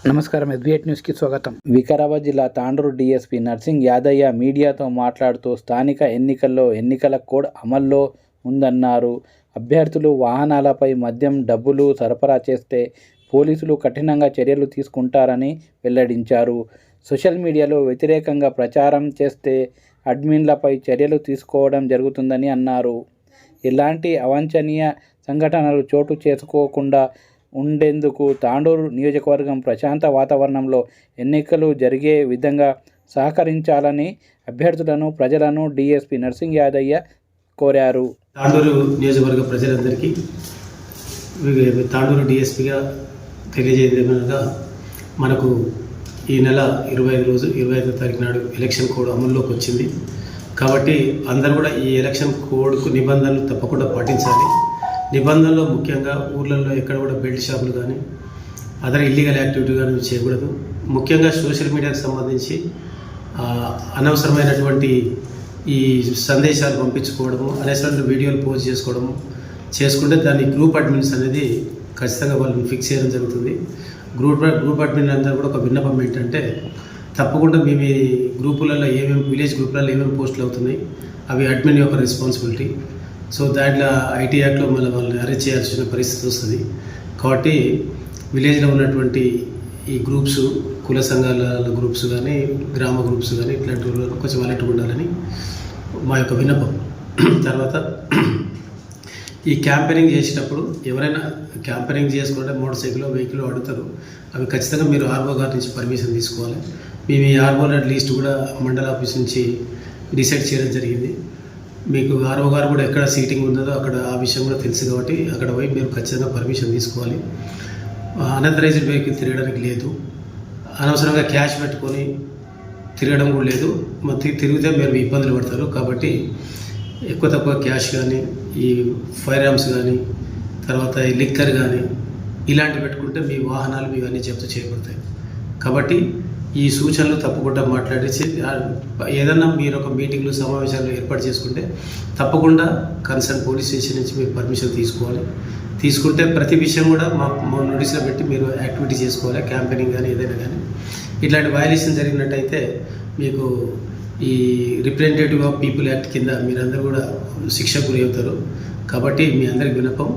నమస్కారం. ఎస్బీఐ న్యూస్కి స్వాగతం. వికారాబాద్ జిల్లా తాండూరు డీఎస్పీ నర్సింగ్ యాదయ్య మీడియాతో మాట్లాడుతూ స్థానిక ఎన్నికల్లో ఎన్నికల కోడ్ అమల్లో ఉందన్నారు. అభ్యర్థులు వాహనాలపై మద్యం డబ్బులు సరఫరా చేస్తే పోలీసులు కఠినంగా చర్యలు తీసుకుంటారని వెల్లడించారు. సోషల్ మీడియాలో వ్యతిరేకంగా ప్రచారం చేస్తే అడ్మిన్లపై చర్యలు తీసుకోవడం జరుగుతుందని అన్నారు. ఎలాంటి అవాంఛనీయ సంఘటనలు చోటు చేసుకోకుండా ఉండేందుకు తాండూరు నియోజకవర్గం ప్రశాంత వాతావరణంలో ఎన్నికలు జరిగే విధంగా సహకరించాలని అభ్యర్థులను, ప్రజలను డీఎస్పీ నర్సింగ్ యాదయ్య కోరారు. తాండూరు నియోజకవర్గ ప్రజలందరికీ తాండూరు డీఎస్పీగా తెలియజేయగా మనకు ఈ నెల 25వ తారీఖు నాడు ఎలక్షన్ కోడ్ అమల్లోకి వచ్చింది. కాబట్టి అందరూ కూడా ఈ ఎలక్షన్ కోడ్కు నిబంధనలు తప్పకుండా పాటించాలి. నిబంధనలు ముఖ్యంగా ఊర్లలో ఎక్కడ కూడా బెల్ట్ షాపులు కానీ అదర్ ఇల్లీగల్ యాక్టివిటీ కానీ చేయకూడదు. ముఖ్యంగా సోషల్ మీడియాకు సంబంధించి అనవసరమైనటువంటి ఈ సందేశాలు పంపించుకోవడము, అనేటువంటి వీడియోలు పోస్ట్ చేసుకోవడము చేసుకుంటే దాన్ని గ్రూప్ అడ్మిన్స్ అనేది ఖచ్చితంగా వాళ్ళని ఫిక్స్ చేయడం జరుగుతుంది. గ్రూప్ అడ్మిన్ అందరూ కూడా ఒక విన్నపం ఏంటంటే తప్పకుండా మీ గ్రూపులలో విలేజ్ గ్రూపులలో ఏమేమి పోస్టులు అవుతున్నాయి అవి అడ్మిన్ యొక్క రెస్పాన్సిబిలిటీ. సో దాంట్లో ఐటీ యాక్ట్లో మళ్ళీ వాళ్ళని అరెస్ట్ చేయాల్సిన పరిస్థితి వస్తుంది. కాబట్టి విలేజ్లో ఉన్నటువంటి ఈ గ్రూప్స్, కుల సంఘాల గ్రూప్స్ కానీ, గ్రామ గ్రూప్స్ కానీ ఇట్లాంటి కొంచెం అలర్ట్గా ఉండాలని మా యొక్క విన్నపం. తర్వాత ఈ క్యాంపెయినింగ్ చేసేటప్పుడు ఎవరైనా క్యాంపెయినింగ్ చేసుకుంటే మోటార్ సైకిల్ వెహికల్ అడుగుతారు. అవి ఖచ్చితంగా మీరు ఆర్ఓ గారి నుంచి పర్మిషన్ తీసుకోవాలి. మేము ఈ ఆర్ఓ లిస్ట్ కూడా మండల ఆఫీస్ నుంచి డిసైడ్ చేయడం జరిగింది. మీకు ఆర్ఓ గారు కూడా ఎక్కడ సీటింగ్ ఉందో అక్కడ ఆ విషయం కూడా తెలుసు. కాబట్టి అక్కడ పోయి మీరు ఖచ్చితంగా పర్మిషన్ తీసుకోవాలి. అన్అథరైజ్డ్ వెహికల్ తిరగడానికి లేదు. అనవసరంగా క్యాష్ పెట్టుకొని తిరగడం కూడా లేదు. తిరిగితే మీరు ఇబ్బందులు పడతారు. కాబట్టి ఎక్కువ తక్కువ క్యాష్ కానీ, ఈ ఫైర్ ఆర్మ్స్ కానీ, తర్వాత ఈ లిక్కర్ కానీ ఇలాంటివి పెట్టుకుంటే మీ వాహనాలు ఇవన్నీ జప్తు చేయబడతాయి. కాబట్టి ఈ సూచనలు తప్పకుండా మాట్లాడేసి ఏదన్నా మీరు ఒక మీటింగ్లు, సమావేశాలు ఏర్పాటు చేసుకుంటే తప్పకుండా కన్సర్న్ పోలీస్ స్టేషన్ నుంచి మీరు పర్మిషన్ తీసుకోవాలి. తీసుకుంటే ప్రతి విషయం కూడా మా నోటీస్లో పెట్టి మీరు యాక్టివిటీ చేసుకోవాలి. క్యాంపెయినింగ్ కానీ ఏదైనా కానీ ఇట్లాంటి వయలేషన్ జరిగినట్టయితే మీకు ఈ రిప్రజెంటేటివ్ ఆఫ్ పీపుల్ యాక్ట్ కింద మీరందరూ కూడా శిక్షకు గురి అవుతారు. కాబట్టి మీ అందరికి విన్నపం,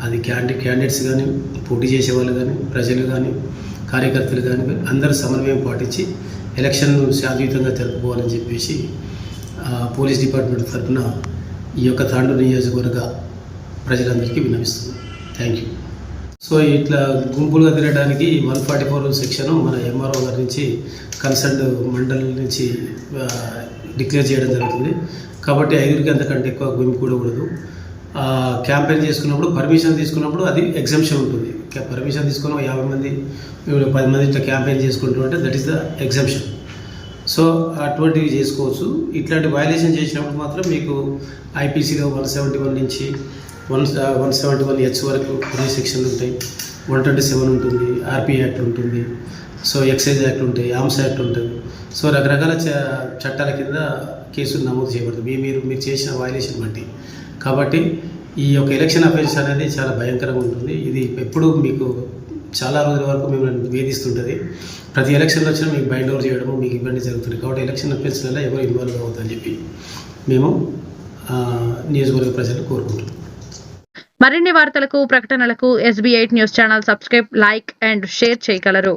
అది క్యాండిడేట్స్ కానీ, పోటీ చేసే వాళ్ళు కానీ, ప్రజలు కానీ, కార్యకర్తలు కానీ అందరూ సమన్వయం పాటించి ఎలక్షన్ శాంతియుతంగా జరుపుకోవాలని చెప్పేసి పోలీస్ డిపార్ట్మెంట్ తరఫున ఈ యొక్క తాండూరు నియోజకవర్గ ప్రజలందరికీ విన్నవిస్తున్నాం. Thank you. సో ఇట్లా గుంపులుగా తిరగడానికి 144 సెక్షన్ మన ఎంఆర్ఓ గారి నుంచి కన్సర్న్ మండలి నుంచి డిక్లేర్ చేయడం జరుగుతుంది. కాబట్టి 5కి అంతకంటే ఎక్కువ గుంపు కూడకూడదు. క్యాంపెయిన్ చేసుకున్నప్పుడు, పర్మిషన్ తీసుకున్నప్పుడు అది ఎగ్జంప్షన్ ఉంటుంది. పర్మిషన్ తీసుకున్న 50 మంది, 10 మంది ఇట్లా క్యాంపెయిన్ చేసుకుంటూ ఉంటే that is the exemption. So అటువంటివి చేసుకోవచ్చు. ఇట్లాంటి వయలేషన్ చేసినప్పుడు మాత్రం మీకు ఐపీసీలో 171 నుంచి 171H వరకు కొన్ని సెక్షన్లు ఉంటాయి. 127 ఉంటుంది, ఆర్పీ యాక్ట్ ఉంటుంది, సో ఎక్సైజ్ యాక్ట్ ఉంటాయి, ఆర్మ్స్ యాక్ట్ ఉంటుంది. సో రకరకాల చట్టాల కింద కేసులు నమోదు చేయబడుతుంది మీరు చేసిన వయలేషన్ బట్టి. కాబట్టి ఈ యొక్క ఎలక్షన్ అఫెన్స్ అనేది చాలా భయంకరంగా ఉంటుంది. ఇది ఎప్పుడు మీకు చాలా రోజుల వరకు మిమ్మల్ని వేధిస్తుంటుంది. ప్రతి ఎలక్షన్లో వచ్చినా మీకు బైండ్ ఓవర్ చేయడము మీకు ఇబ్బంది జరుగుతుంది. కాబట్టి ఎలక్షన్ అఫెన్స్లలో ఎవరు ఇన్వాల్వ్ అవుతుందని చెప్పి మేము నియోజకవర్గ ప్రజలు కోరుకుంటున్నాం. మరిన్ని వార్తలకు, ప్రకటనలకు SB8 news channel subscribe, like and share చేయగలరు.